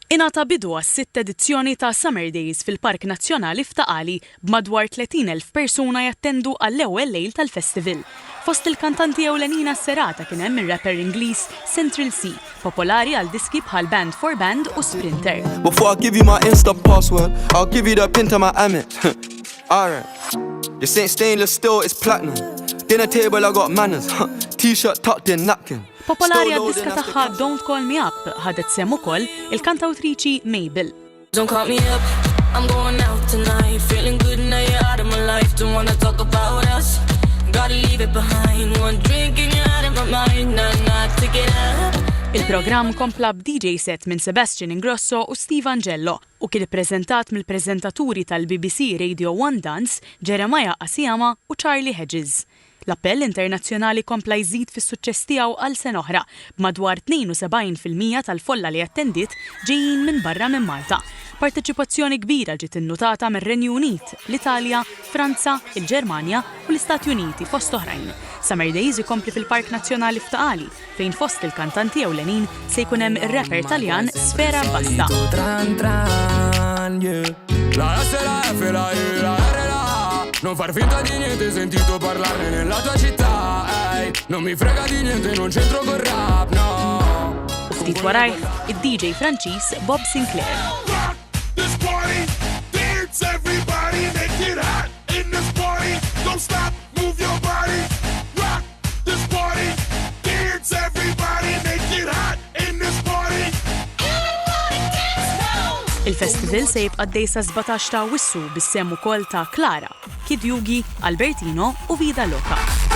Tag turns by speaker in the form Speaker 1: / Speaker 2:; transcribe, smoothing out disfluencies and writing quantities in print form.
Speaker 1: Ingħata bidu għas-sitt edizzjoni ta' Summer Days fil-Park Nazzjonali f'Taqali b'madwar 30,000 persuna jattendu għall-ewwel lejl tal-festival. Fost il-kantanti ewlenina s-serata kien hemm ir-rapper Ingliż Central C, popolari għal diski bħal Band for Band u Sprinter.
Speaker 2: Before I give you my Insta password, I'll give you the pin to my Amex. Alright, this ain't stainless steel, it's platinum. Dinner table I got manners, t-shirt tucked in napkin.
Speaker 1: Popolari għad-diska tagħha Don't Call Me Up ħadet semm ukoll il-kantawtriċi Mabel.
Speaker 3: Don't call me up, I'm going out tonight. Feeling good now you're out of my life. Don't wanna talk about us, gotta leave it behind. One drink and you're out of my mind. Nah, take it up.
Speaker 1: Il-programm kompla b'DJ set minn Sebastian Ingrosso u Steve Angello u kien ippreżentat mill-preżentaturi tal-BBC Radio 1 Dance, Jeremiah Asiyama u Charlie Hedges. L-appell internazzjonali kompla jżid fis-suċċess tiegħu għal sena oħra b'madwar 72% tal-folla li attendit ġejjin minn barra minn Malta. Parteċipazzjoni kbira ġiet innutata mir-Renju Unit, l-Italja, Franza, il-Ġermanja u l-Istati Uniti fost oħrajn. Summer Days ikompli fil-Park Nazzjonali f'Taqali fejn fost il-kantanti ewlenin se jkun hemm ir-rapper Taljan Sfera Basta.
Speaker 4: Non far finta di niente, sentito parlarne nella tua città, ehi. Non mi frega di niente, non c'entro col rap, no.
Speaker 1: Ftit warajh, id-DJ Franċiż Bob Sinclair.
Speaker 5: Rock this party, dance everybody, make it hot in this party. Don't stop, move your body. Rock this party, dance everybody, make it hot in this party.
Speaker 1: Il-festival se jibqa' għaddej sa 17 ta' Wissu bis-semm ukoll ta' Klara, Kid Yugi, Albertino u Vida Loka.